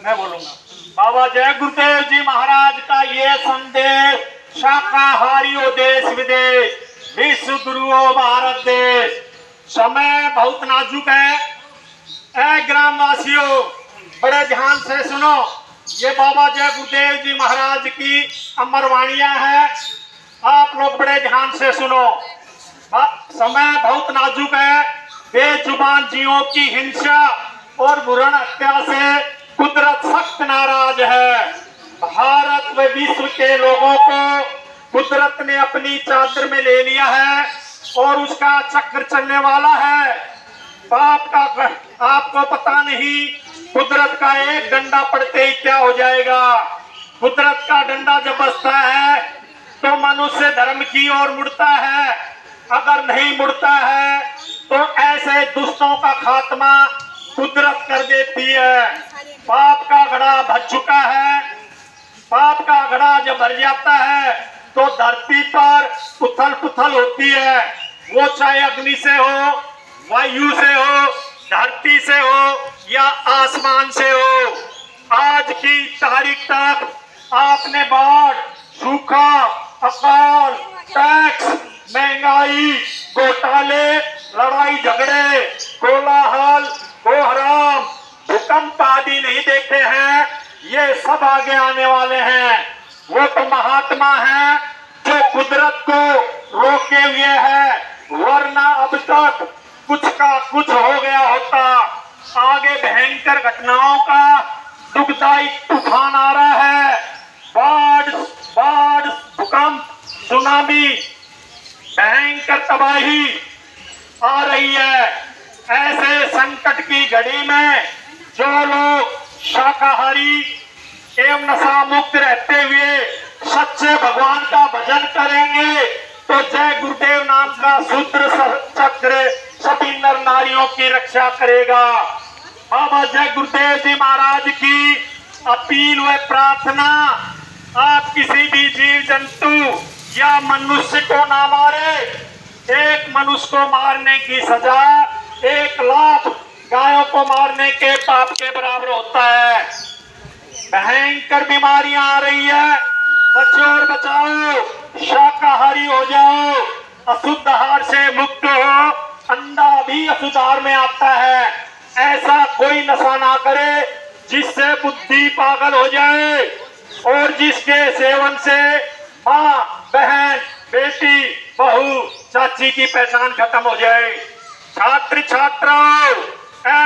मैं बोलूंगा। बाबा जय गुरुदेव जी महाराज का ये संदेश, शाकाहारियों देश विदेश, विश्व गुरुओं भारत देश। समय बहुत नाजुक है। ग्रामवासियों बड़े ध्यान से सुनो, ये बाबा जय गुरुदेव जी महाराज की अमर वाणियां हैं। आप लोग बड़े ध्यान से सुनो। समय बहुत नाजुक है। बेजुबान जीवों की हिंसा और भ्रूण हत्या से कुदरत सख्त नाराज है। भारत व विश्व के लोगों को कुदरत ने अपनी चादर में ले लिया है और उसका चक्र चलने वाला है। बाप का आपको पता नहीं, कुदरत का एक डंडा पड़ते ही क्या हो जाएगा। कुदरत का डंडा जब बजता है तो मनुष्य धर्म की ओर मुड़ता है, अगर नहीं मुड़ता है तो ऐसे दुष्टों का खात्मा कुदरत कर देती है। पाप का घड़ा भर चुका है। पाप का घड़ा जब भर जाता है तो धरती पर उथल पुथल होती है। वो चाहे अग्नि से हो, वायु से हो, धरती से हो या आसमान से हो। आज की तारीख तक आपने बाढ़, सूखा, अकाल, टैक्स, महंगाई, घोटाले, लड़ाई झगड़े, कोलाहल, कोहराम, भूकंप आदि नहीं देखे हैं। ये सब आगे आने वाले हैं। वो तो महात्मा हैं जो कुदरत को रोके हुए है, वरना अब तक कुछ का कुछ हो गया होता। आगे भयंकर घटनाओं का दुखदायी तूफान आ रहा है। बाढ़, भूकंप, सुनामी, भयंकर तबाही आ रही है। ऐसे संकट की घड़ी में जो लोग शाकाहारी एवं नशा मुक्त रहते हुए सच्चे भगवान का भजन करेंगे तो जय गुरुदेव नाम का सूत्र चक्र सभी नर नारियों की रक्षा करेगा। बाबा जय गुरुदेव जी महाराज की अपील व प्रार्थना, आप किसी भी जीव जंतु या मनुष्य को ना मारे। एक मनुष्य को मारने की सजा 1 लाख गायों को मारने के पाप के बराबर होता है। भयंकर बीमारियां आ रही है, बचो और बचाओ, शाकाहारी हो जाओ, अशुद्ध आहार से मुक्त हो। अंडा भी अशुद्ध आहार में आता है। ऐसा कोई नशा ना करे जिससे बुद्धि पागल हो जाए और जिसके सेवन से माँ, बहन, बेटी, बहू, चाची की पहचान खत्म हो जाए। छात्र छात्राओं,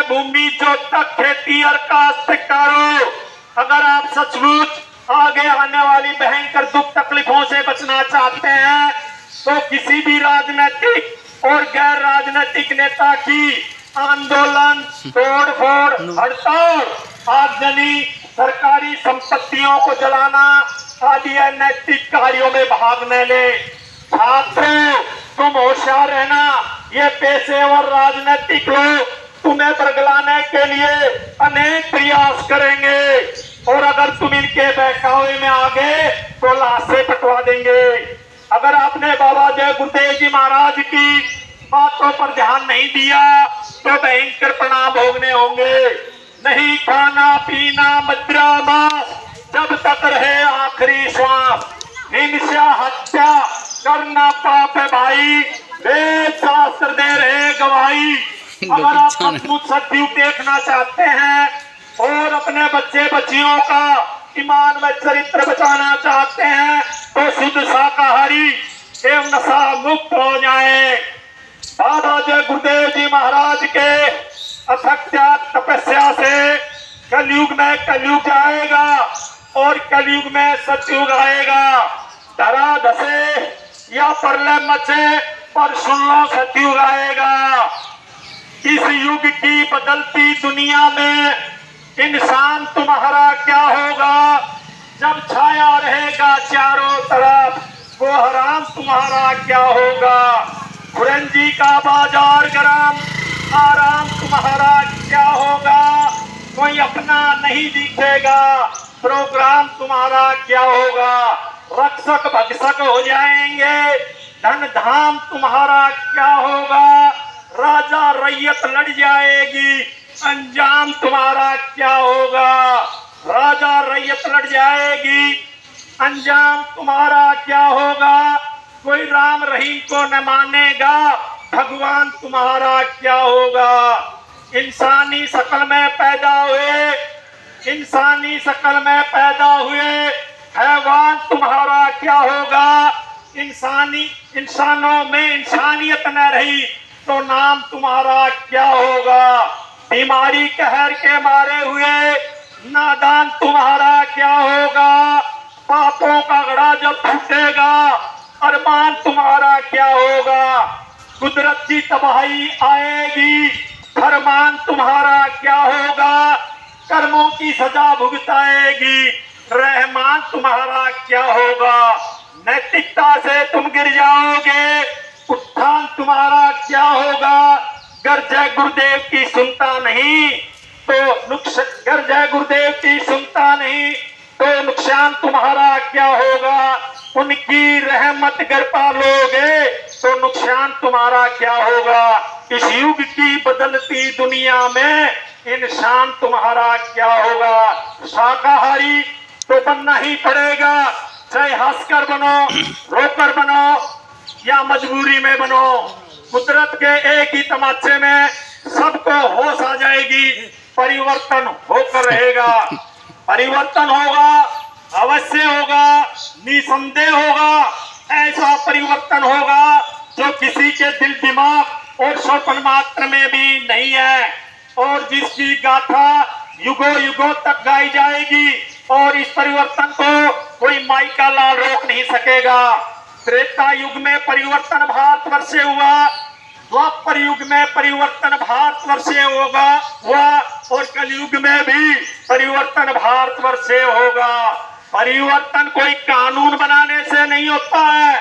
भूमि जो तक खेती और काश्त करो। अगर आप सचमुच आगे आने वाली भयंकर दुख तकलीफों से बचना चाहते हैं तो किसी भी राजनीतिक और गैर राजनीतिक नेता की आंदोलन, तोड़फोड़, हड़ताल, आगजनी, सरकारी संपत्तियों को जलाना आदि अनैतिक कार्यों में भाग न ले। छात्रों, तुम होशियार रहना। ये पेशेवर राजनीतिक लोग तुम्हें बरगलाने के लिए अनेक प्रयास करेंगे और अगर तुम इनके बहकावे में आ गए तो लाशें पटवा देंगे। अगर आपने बाबा जय गुरुदेव जी महाराज की बातों पर ध्यान नहीं दिया तो भयंकर परिणाम भोगने होंगे। नहीं खाना पीना मदिरा मांस जब तक रहे आखिरी श्वास। हिंसा हत्या करना पाप है भाई, वेद शास्त्र दे रहे गवाही। अगर आप सचमुच सत्युग देखना चाहते हैं और अपने बच्चे बच्चियों का ईमान व चरित्र बचाना चाहते हैं तो शुद्ध शाकाहारी एवं नशा मुक्त हो जाएं। बाबा जय गुरुदेव जी महाराज के अथक त्याग तपस्या से कलयुग में कलयुग आएगा और कलयुग में सतयुग आएगा। धरा धसे या प्रलय मचे पर सुन लो सतयुग आएगा। इस युग की बदलती दुनिया में इंसान तुम्हारा क्या होगा जब छाया रहेगा चारों तरफ, वो हराम तुम्हारा क्या होगा। फुरंजी का बाजार गरम, आराम तुम्हारा क्या होगा। कोई अपना नहीं दिखेगा, प्रोग्राम तुम्हारा क्या होगा। रक्षक भक्षक हो जाएंगे, धन धाम तुम्हारा क्या होगा। राजा रैयत लड़ जाएगी, अंजाम तुम्हारा क्या होगा। राजा रैयत लड़ जाएगी। अंजाम तुम्हारा क्या होगा? कोई राम रहीम को न मानेगा, भगवान तुम्हारा क्या होगा? इंसानी शक्ल में पैदा हुए, इंसानी शक्ल में पैदा हुए हैवान तुम्हारा क्या होगा? इंसानों में इंसानियत न रही तो नाम तुम्हारा क्या होगा? बीमारी कहर के मारे हुए नादान तुम्हारा क्या होगा? पापों का घड़ा जब फूटेगा अरमान तुम्हारा क्या होगा? कुदरत की तबाही आएगी, फरमान तुम्हारा क्या होगा? कर्मों की सजा भुगताएगी, रहमान तुम्हारा क्या होगा? नैतिकता से तुम गिर जाओगे, उत्थान तुम्हारा क्या होगा? गर जय गुरुदेव की सुनता नहीं तो गर जय गुरुदेव की सुनता नहीं तो नुकसान तुम्हारा क्या होगा? उनकी रहमत गर पालोगे तो नुकसान तुम्हारा क्या होगा? इस युग की बदलती दुनिया में इंसान तुम्हारा क्या होगा? शाकाहारी तो बनना ही पड़ेगा, चाहे हंसकर बनो, रोकर बनो या मजबूरी में बनो। कुदरत के एक ही तमाचे में सबको होश आ जाएगी, परिवर्तन होकर रहेगा। परिवर्तन होगा, अवश्य होगा, निसंदेह होगा। ऐसा परिवर्तन होगा जो किसी के दिल दिमाग और स्वप्न मात्र में भी नहीं है, और जिसकी गाथा युगों युगों तक गाई जाएगी। और इस परिवर्तन को कोई माइका लाल रोक नहीं सकेगा। त्रेता युग में परिवर्तन भारतवर्ष से हुआ, द्वापर युग में परिवर्तन भारतवर्ष से हुआ और कलयुग में भी परिवर्तन भारतवर्ष से होगा। परिवर्तन कोई कानून बनाने से नहीं होता है,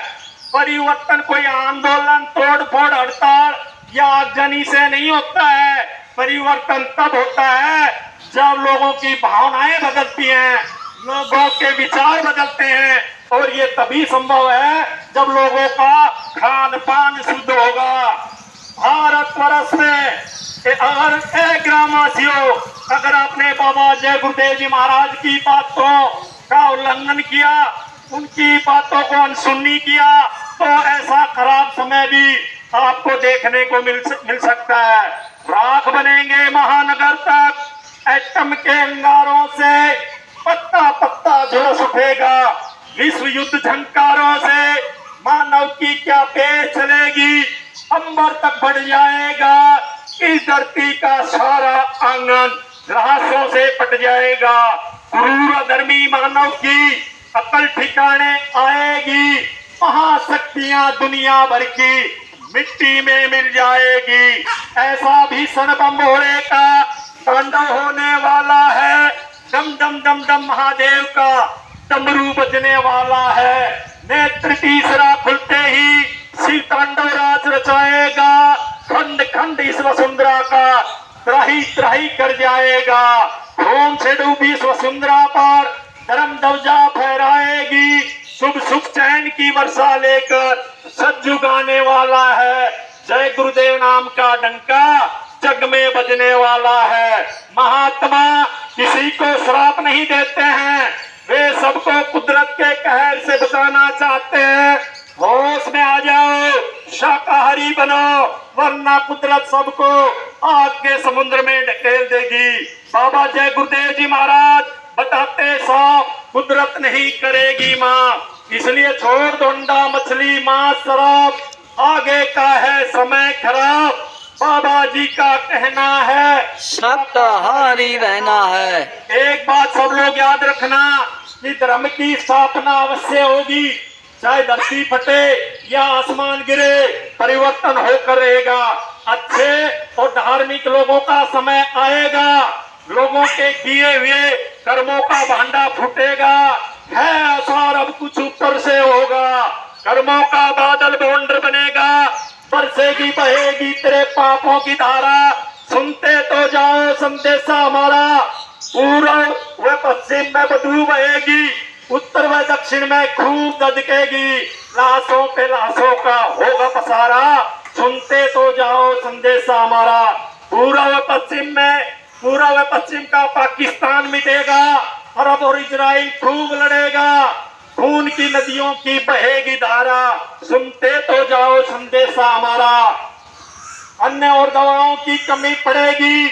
परिवर्तन कोई आंदोलन, तोड़फोड़, हड़ताल या आगजनी से नहीं होता है। परिवर्तन तब होता है जब लोगों की भावनाएं बदलती हैं, लोगों के विचार बदलते हैं, और ये तभी संभव है जब लोगों का खान पान शुद्ध होगा। भारतवर्ष में अगर ग्रामवासियों, अगर आपने बाबा जय गुरुदेव जी महाराज की बातों का उल्लंघन किया, उनकी बातों को अनसुनी किया, तो ऐसा खराब समय भी आपको देखने को मिल सकता है। राख बनेंगे महानगर तक, एटम के अंगारों से पत्ता पत्ता झुलस उठेगा। विश्व युद्ध झंकारों से मानव की क्या पेश चलेगी, अंबर तक बढ़ जाएगा। इस धरती का सारा आंगन रहस्यों से पट जाएगा। क्रूर धर्मी मानव की अकल ठिकाने आएगी। महाशक्तियां दुनिया भर की मिट्टी में मिल जाएगी। ऐसा भीषण बम भोले का तांडव होने वाला है। डम डम डम डम महादेव का डमरू बजने वाला है। नेत्र तीसरा खुलते ही शिव तांडव राज रचाएगा। खंड खंड इस वसुंधरा का त्राही त्राही कर जाएगा। खून से डूबी इस वसुंधरा पर धर्म ध्वजा फहराएगी। शुभ शुभ चैन की वर्षा लेकर सज्जु गाने वाला है। जय गुरुदेव नाम का डंका जग में बजने वाला है। महात्मा किसी को श्राप नहीं देते हैं, वे सबको कुदरत के कहर से बचाना चाहते हैं। होश में आ जाओ, शाकाहारी बनो, वरना कुदरत सबको आग के समुद्र में ढकेल देगी। बाबा जय गुरुदेव जी महाराज बताते साफ, कुदरत नहीं करेगी माँ, इसलिए छोड़ दो अंडा मछली मांस शराब, आगे का है समय खराब। बाबा जी का कहना है शाकाहारी रहना है। एक बात सब लोग याद रखना कि धर्म की स्थापना अवश्य होगी, चाहे धरती फटे या आसमान गिरे, परिवर्तन होकर रहेगा। अच्छे और धार्मिक लोगों का समय आएगा, लोगों के किए हुए कर्मों का भांडा फूटेगा। है आसार अब कुछ ऊपर से होगा, कर्मों का बादल बवंडर बनेगा। बरसेगी बहेगी तेरे पापों की धारा, सुनते तो जाओ संदेशा हमारा। पूर्व व पश्चिम में बदबू बहेगी, उत्तर व दक्षिण में खूब दधकेगी। लाशों पे लाशों का होगा पसारा, सुनते तो जाओ संदेशा हमारा। पूर्व व पश्चिम में पूर्व व पश्चिम का पाकिस्तान मिटेगा, अरब और इजराइल खूब लड़ेगा, खून की नदियों की बहेगी धारा, सुनते तो जाओ संदेशा हमारा। अन्न और दवाओं की कमी पड़ेगी,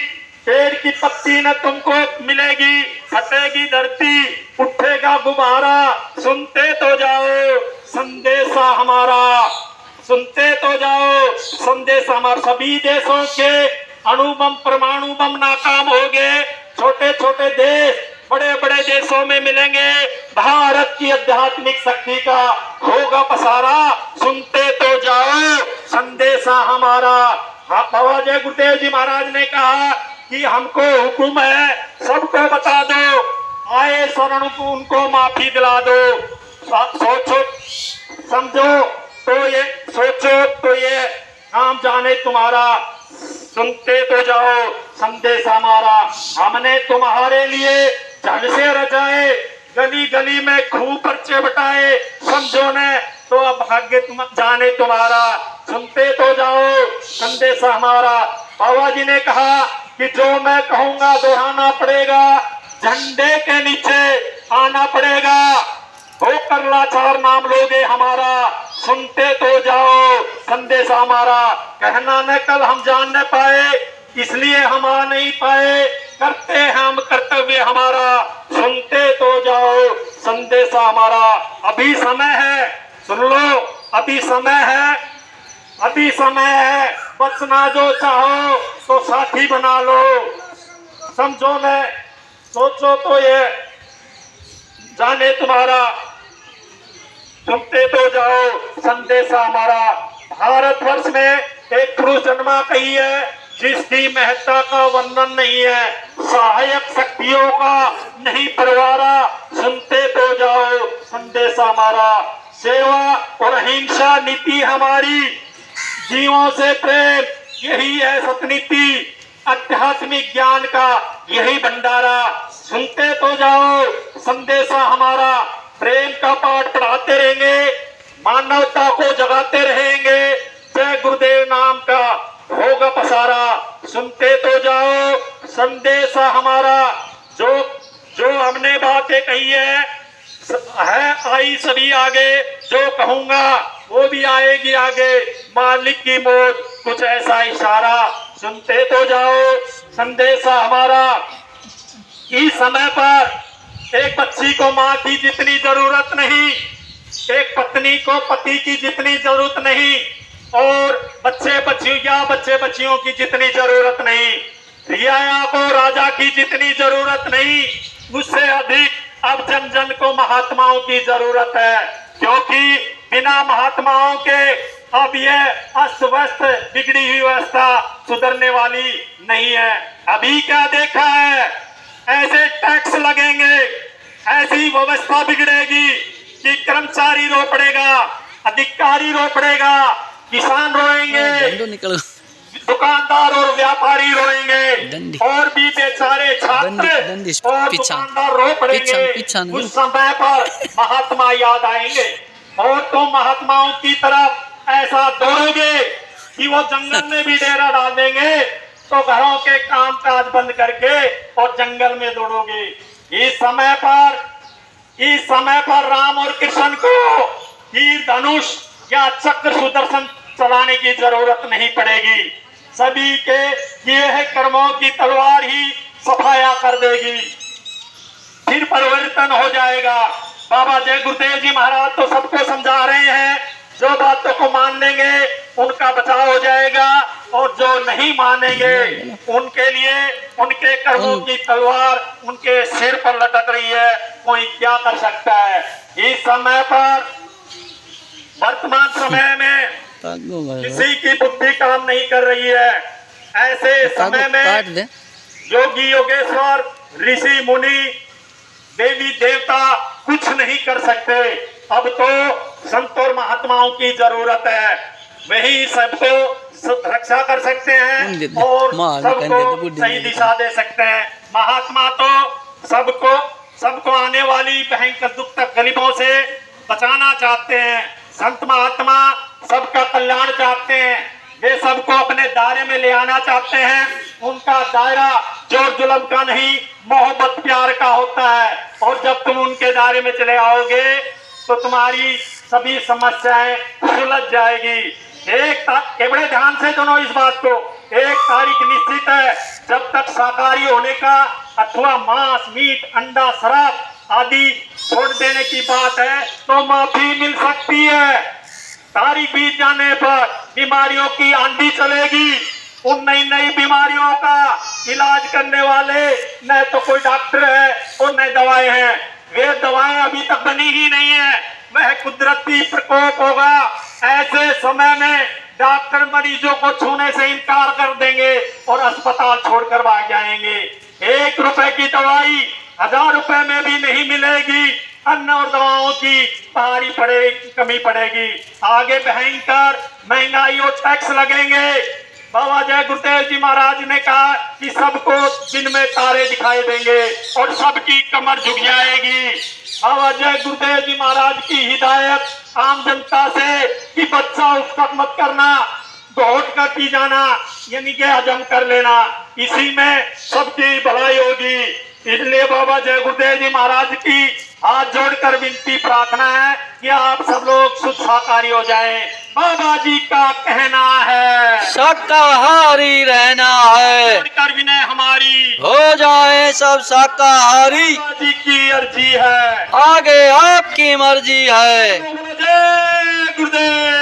पेड़ की पत्ती न तुमको मिलेगी, फटेगी धरती, उठेगा गुब्बारा, सुनते तो जाओ संदेशा हमारा, सुनते तो जाओ संदेशा हमारा। सभी देशों के अणु बम परमाणु बम नाकाम हो गए, छोटे छोटे देश बड़े बड़े देशों में मिलेंगे, भारत की आध्यात्मिक शक्ति का होगा पसारा, सुनते तो जाओ संदेशा हमारा। बाबा जय गुरुदेव जी महाराज ने कहा कि हमको हुक्म है सबको बता दो, आए शरण को उनको माफी दिला दो, सोचो समझो तो ये नाम जाने तुम्हारा, सुनते तो जाओ संदेश हमारा। हमने तुम्हारे लिए जन से रचाए, गली गली में खूब पर्चे बटाए, समझो ने तो अब भाग्य तुम जाने तुम्हारा, सुनते तो जाओ संदेश हमारा। बाबा जी ने कहा कि जो मैं कहूंगा दोहराना पड़ेगा, झंडे के नीचे आना पड़ेगा, होकर लाचार नाम लोगे हमारा, सुनते तो जाओ संदेश हमारा। कहना न कल हम जान न पाए, इसलिए हम आ नहीं पाए, करते हैं हम कर्तव्य हमारा, सुनते तो जाओ संदेश हमारा। अभी समय है, सुन लो, अभी समय है, अभी समय है, बचना जो चाहो तो साथी बना लो, समझो न सोचो तो ये जाने तुम्हारा, सुनते तो जाओ संदेशा हमारा। भारतवर्ष में एक पुरुष जन्मा कही है जिसकी महत्ता का वर्णन नहीं है, सहायक शक्तियों का नहीं परवारा, सुनते तो जाओ संदेशा हमारा। सेवा और अहिंसा नीति हमारी, जीवों से प्रेम यही है सतनीति, आध्यात्मिक ज्ञान का यही भंडारा, सुनते तो जाओ संदेशा हमारा। प्रेम का पाठ पढ़ाते रहेंगे, मानवता को जगाते रहेंगे, जय गुरुदेव नाम का होगा पसारा, सुनते तो जाओ संदेशा हमारा। जो हमने बातें कही है आई सभी आगे, जो कहूंगा वो भी आएगी आगे, मालिक की मौत कुछ ऐसा इशारा, सुनते तो जाओ संदेशा हमारा। इस समय पर एक बच्ची को माँ की जितनी जरूरत नहीं, एक पत्नी को पति की जितनी जरूरत नहीं, और बच्चे बच्चियों की जितनी जरूरत नहीं, रियाया को राजा की जितनी जरूरत नहीं, उससे अधिक अब जन जन को महात्माओं की जरूरत है, क्योंकि बिना महात्माओं के अब ये अस्त व्यस्त बिगड़ी हुई व्यवस्था सुधरने वाली नहीं है। अभी क्या देखा है, ऐसे टैक्स लगेंगे, ऐसी व्यवस्था बिगड़ेगी कि कर्मचारी रो पड़ेगा, अधिकारी रो पड़ेगा, किसान रोएंगे, दुकानदार और व्यापारी रोएंगे, और भी बेचारे छात्र और दुकानदार रो पड़ेंगे। उस समय पर महात्मा याद आएंगे और तुम महात्माओं की तरफ ऐसा दौड़ोगे कि वो जंगल में भी डेरा डाल देंगे, तो घरों के काम काज बंद करके और जंगल में दौड़ोगे। इस समय पर राम और कृष्ण को तीर धनुष या चक्र सुदर्शन चलाने की जरूरत नहीं पड़ेगी, सभी के किए हैं कर्मों की तलवार ही सफाया कर देगी, फिर परिवर्तन हो जाएगा। बाबा जय गुरुदेव जी महाराज तो सबको समझा रहे हैं, जो बातों को मान लेंगे उनका बचाव हो जाएगा, और जो नहीं मानेंगे उनके लिए उनके कर्मों की तलवार उनके सिर पर लटक रही है, कोई क्या कर सकता है। इस समय पर वर्तमान समय में किसी की बुद्धि काम नहीं कर रही है, ऐसे समय में योगी योगेश्वर ऋषि मुनि देवी देवता कुछ नहीं कर सकते, अब तो संत और महात्माओं की जरूरत है, वही सबको रक्षा कर सकते हैं और सबको सही दिशा दे सकते हैं। महात्मा तो सबको आने वाली भयंकर दुख तकलीफों से बचाना चाहते हैं, संत महात्मा सबका कल्याण चाहते हैं, वे सबको अपने दायरे में ले आना चाहते हैं। उनका दायरा जोर जुल्म का नहीं, मोहब्बत प्यार का होता है। और जब तुम उनके दायरे में चले आओगे तो तुम्हारी सभी समस्याएं सुलझ जाएगी। बड़े ध्यान से सुनो इस बात को। एक तारीख निश्चित है, जब तक शाकाहारी होने का अथवा मांस, मीट, अंडा, शराब आदि छोड़ देने की बात है तो माफी मिल सकती है। तारीख बीत जाने पर बीमारियों की आंधी चलेगी। उन नई नई बीमारियों का इलाज करने वाले न तो कोई डॉक्टर है और न दवाएं हैं। वे दवाएं अभी तक बनी ही नहीं है, वह कुदरती प्रकोप होगा। ऐसे समय में डॉक्टर मरीजों को छूने से इनकार कर देंगे और अस्पताल छोड़कर भाग जाएंगे। 1 रुपए की दवाई 1000 रुपए में भी नहीं मिलेगी। अन्न और दवाओं की भारी कमी पड़ेगी। आगे भयंकर महंगाई और टैक्स लगेंगे। बाबा जय गुरुदेव जी महाराज ने कहा कि सबको दिन में तारे दिखाई देंगे और सबकी कमर झुक जाएगी। बाबा जय गुरुदेव जी महाराज की हिदायत आम जनता से कि बच्चा उफ्त मत करना, घोट कर पी जाना, यानी कि हजम कर लेना, इसी में सबकी भलाई होगी। इसलिए बाबा जय गुरुदेव जी महाराज की हाथ जोड़कर विनती प्रार्थना है कि आप सब लोग शुद्ध शाकाहारी हो जाएं। बाबा जी का कहना है शाकाहारी रहना है, कर विनय हमारी हो जाए सब शाकाहारी। बाबा जी की अर्जी है, आगे आपकी मर्जी है। जय गुरुदेव।